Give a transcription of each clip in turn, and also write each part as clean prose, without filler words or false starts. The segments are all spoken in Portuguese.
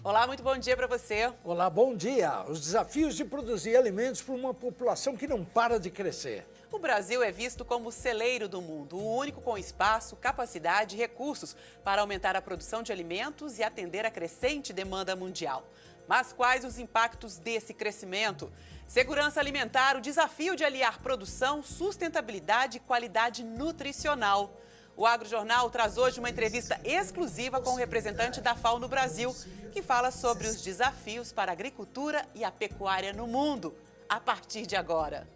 Olá, muito bom dia para você. Olá, bom dia. Os desafios de produzir alimentos para uma população que não para de crescer. O Brasil é visto como o celeiro do mundo, o único com espaço, capacidade e recursos para aumentar a produção de alimentos e atender a crescente demanda mundial. Mas quais os impactos desse crescimento? Segurança alimentar, o desafio de aliar produção, sustentabilidade e qualidade nutricional. O AgroJornal traz hoje uma entrevista exclusiva com o representante da FAO no Brasil, que fala sobre os desafios para a agricultura e a pecuária no mundo, a partir de agora.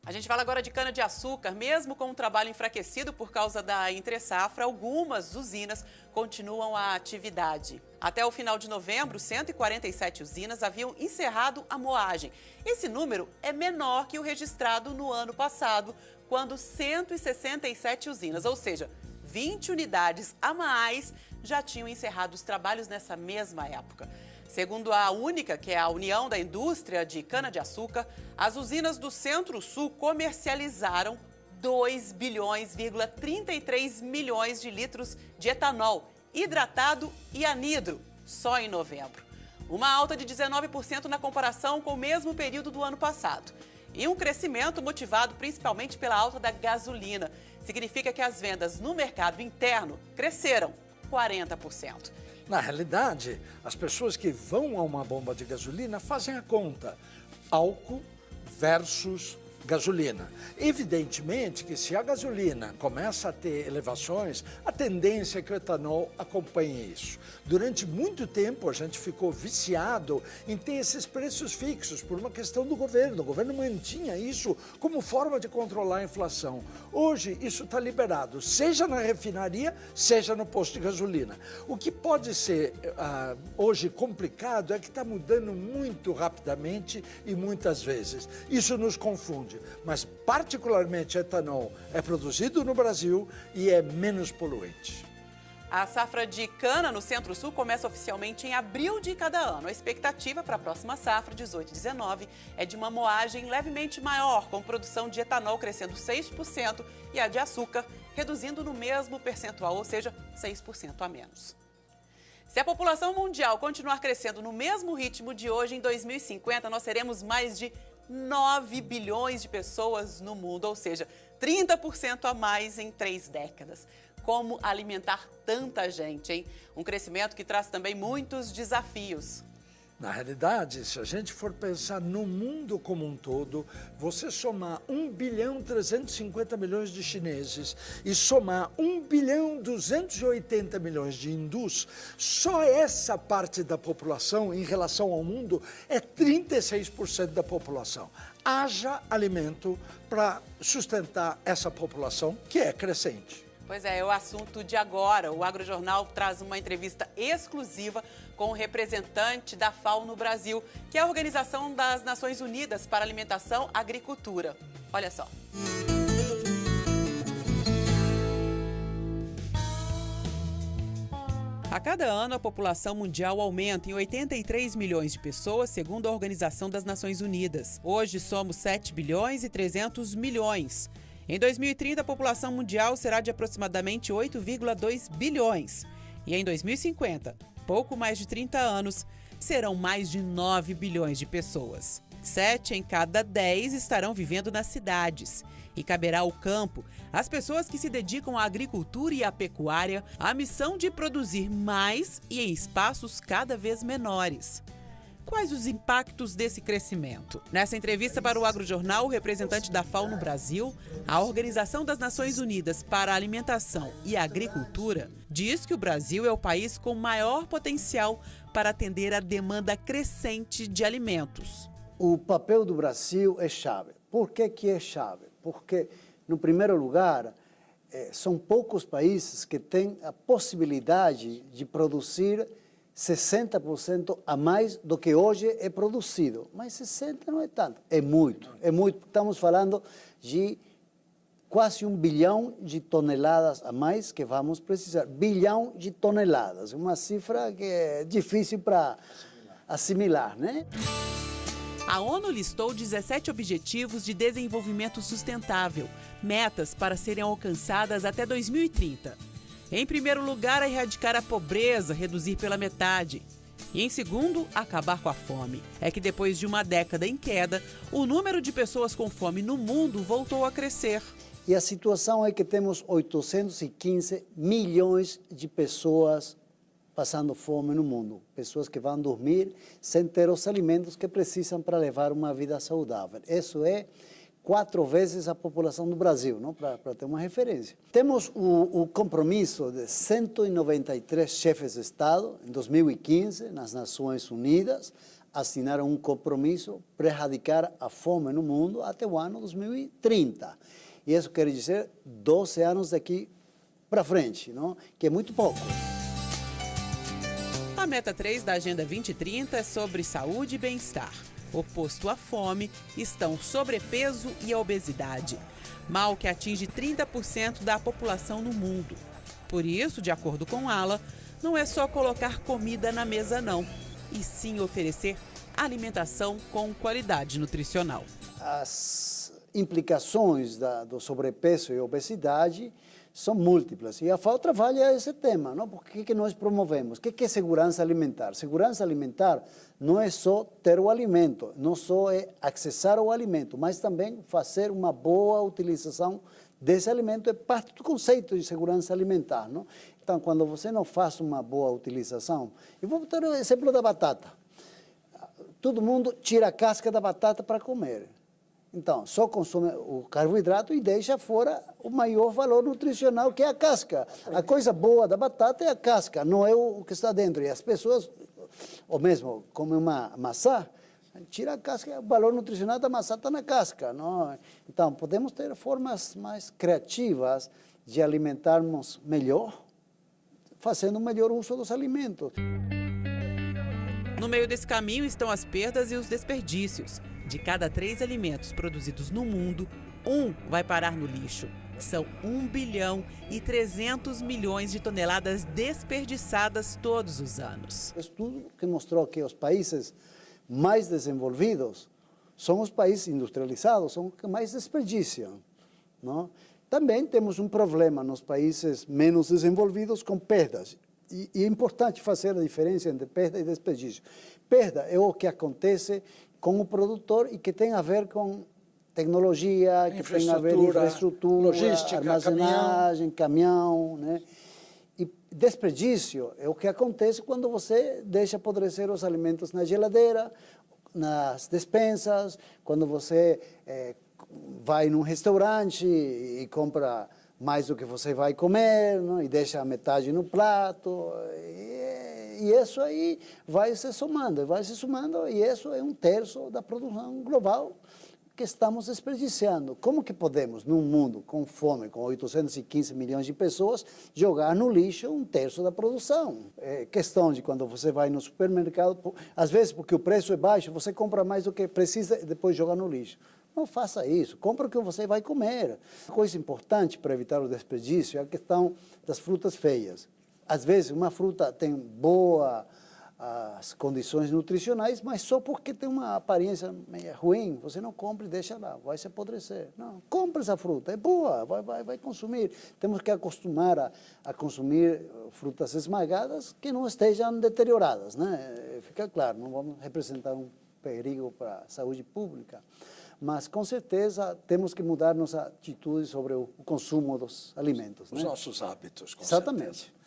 A gente fala agora de cana-de-açúcar. Mesmo com o trabalho enfraquecido por causa da entre-safra, algumas usinas continuam a atividade. Até o final de novembro, 147 usinas haviam encerrado a moagem. Esse número é menor que o registrado no ano passado, quando 167 usinas, ou seja, 20 unidades a mais, já tinham encerrado os trabalhos nessa mesma época. Segundo a Única, que é a União da Indústria de Cana-de-Açúcar, as usinas do Centro-Sul comercializaram 2,33 bilhões de litros de etanol, hidratado e anidro, só em novembro. Uma alta de 19% na comparação com o mesmo período do ano passado. E um crescimento motivado principalmente pela alta da gasolina. Significa que as vendas no mercado interno cresceram 40%. Na realidade, as pessoas que vão a uma bomba de gasolina fazem a conta. Álcool versus gasolina. Evidentemente que se a gasolina começa a ter elevações, a tendência é que o etanol acompanhe isso. Durante muito tempo a gente ficou viciado em ter esses preços fixos por uma questão do governo. O governo mantinha isso como forma de controlar a inflação. Hoje isso está liberado, seja na refinaria, seja no posto de gasolina. O que pode ser hoje complicado é que está mudando muito rapidamente e muitas vezes. Isso nos confunde. Mas particularmente etanol é produzido no Brasil e é menos poluente. A safra de cana no Centro-Sul começa oficialmente em abril de cada ano. A expectativa para a próxima safra, 18-19, é de uma moagem levemente maior, com produção de etanol crescendo 6% e a de açúcar reduzindo no mesmo percentual, ou seja, 6% a menos. Se a população mundial continuar crescendo no mesmo ritmo de hoje, em 2050, nós teremos mais de 9 bilhões de pessoas no mundo, ou seja, 30% a mais em 3 décadas. Como alimentar tanta gente, hein? Um crescimento que traz também muitos desafios. Na realidade, se a gente for pensar no mundo como um todo, você somar 1,350 bilhões de chineses e somar 1,280 bilhões de hindus, só essa parte da população em relação ao mundo é 36% da população. Haja alimento para sustentar essa população que é crescente. Pois é o assunto de agora. O AgroJornal traz uma entrevista exclusiva com o representante da FAO no Brasil, que é a Organização das Nações Unidas para Alimentação e Agricultura. Olha só. A cada ano, a população mundial aumenta em 83 milhões de pessoas, segundo a Organização das Nações Unidas. Hoje somos 7 bilhões e 300 milhões. Em 2030, a população mundial será de aproximadamente 8,2 bilhões. E em 2050, pouco mais de 30 anos, serão mais de 9 bilhões de pessoas. 7 em cada 10 estarão vivendo nas cidades. E caberá ao campo, às pessoas que se dedicam à agricultura e à pecuária, a missão de produzir mais e em espaços cada vez menores. Quais os impactos desse crescimento? Nessa entrevista para o AgroJornal, o representante da FAO no Brasil, a Organização das Nações Unidas para a Alimentação e a Agricultura, diz que o Brasil é o país com maior potencial para atender a demanda crescente de alimentos. O papel do Brasil é chave. Por que é chave? Porque, no primeiro lugar, são poucos países que têm a possibilidade de produzir 60% a mais do que hoje é produzido. Mas 60% não é tanto, é muito. Estamos falando de quase 1 bilhão de toneladas a mais que vamos precisar. Bilhão de toneladas, uma cifra que é difícil para assimilar, né? A ONU listou 17 Objetivos de Desenvolvimento Sustentável, metas para serem alcançadas até 2030. Em primeiro lugar, erradicar a pobreza, reduzir pela metade. E em segundo, acabar com a fome. É que depois de uma década em queda, o número de pessoas com fome no mundo voltou a crescer. E a situação é que temos 815 milhões de pessoas passando fome no mundo. Pessoas que vão dormir sem ter os alimentos que precisam para levar uma vida saudável. Isso é 4 vezes a população do Brasil, não? Para ter uma referência. Temos o compromisso de 193 chefes de Estado, em 2015, nas Nações Unidas, assinaram um compromisso para erradicar a fome no mundo até o ano 2030. E isso quer dizer 12 anos daqui para frente, não? Que é muito pouco. A meta 3 da Agenda 2030 é sobre saúde e bem-estar. Oposto à fome estão o sobrepeso e a obesidade, mal que atinge 30% da população no mundo. Por isso, de acordo com Ala, não é só colocar comida na mesa não, e sim oferecer alimentação com qualidade nutricional. As implicações do sobrepeso e obesidade são múltiplas. E a FAO trabalha esse tema, não? Porque que nós promovemos? O que é segurança alimentar? Segurança alimentar não é só ter o alimento, não só é acessar o alimento, mas também fazer uma boa utilização desse alimento é parte do conceito de segurança alimentar, não? Então, quando você não faz uma boa utilização, eu vou dar o exemplo da batata. Todo mundo tira a casca da batata para comer. Então, só consome o carboidrato e deixa fora o maior valor nutricional, que é a casca. A coisa boa da batata é a casca, não é o que está dentro. E as pessoas, ou mesmo comem uma maçã, tira a casca, o valor nutricional da maçã está na casca. Não? Então, podemos ter formas mais criativas de alimentarmos melhor, fazendo um melhor uso dos alimentos. No meio desse caminho estão as perdas e os desperdícios. De cada 3 alimentos produzidos no mundo, 1 vai parar no lixo. São 1 bilhão e 300 milhões de toneladas desperdiçadas todos os anos. Estudo que mostrou que os países mais desenvolvidos são os países industrializados, são os que mais desperdiciam, não? Também temos um problema nos países menos desenvolvidos com perdas. E é importante fazer a diferença entre perda e desperdício. Perda é o que acontece com o produtor e que tem a ver com tecnologia, que tem a ver com infraestrutura, logística, armazenagem, caminhão, né? E desperdício é o que acontece quando você deixa apodrecer os alimentos na geladeira, nas despensas, quando você vai num restaurante e compra mais do que você vai comer, não? E deixa a metade no prato. E isso aí vai se somando, e isso é 1/3 da produção global que estamos desperdiciando. Como que podemos, num mundo com fome, com 815 milhões de pessoas, jogar no lixo 1/3 da produção? É questão de quando você vai no supermercado, às vezes porque o preço é baixo, você compra mais do que precisa e depois joga no lixo. Não faça isso, compra o que você vai comer. Uma coisa importante para evitar o desperdício é a questão das frutas feias. Às vezes, uma fruta tem boas condições nutricionais, mas só porque tem uma aparência meio ruim, você não compra e deixa lá, vai se apodrecer. Não, compra essa fruta, é boa, vai consumir. Temos que acostumar a consumir frutas esmagadas que não estejam deterioradas, né? Fica claro, não vamos representar um perigo para a saúde pública, mas com certeza temos que mudar nossa atitude sobre o consumo dos alimentos. Os nossos hábitos, com Exatamente. certeza.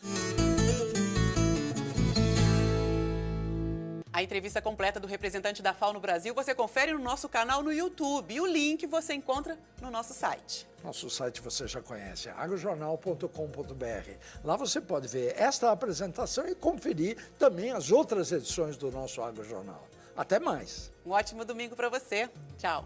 A entrevista completa do representante da FAO no Brasil você confere no nosso canal no YouTube. E o link você encontra no nosso site. Nosso site você já conhece, agrojornal.com.br. Lá você pode ver esta apresentação e conferir também as outras edições do nosso Agrojornal. Até mais. Um ótimo domingo para você. Tchau.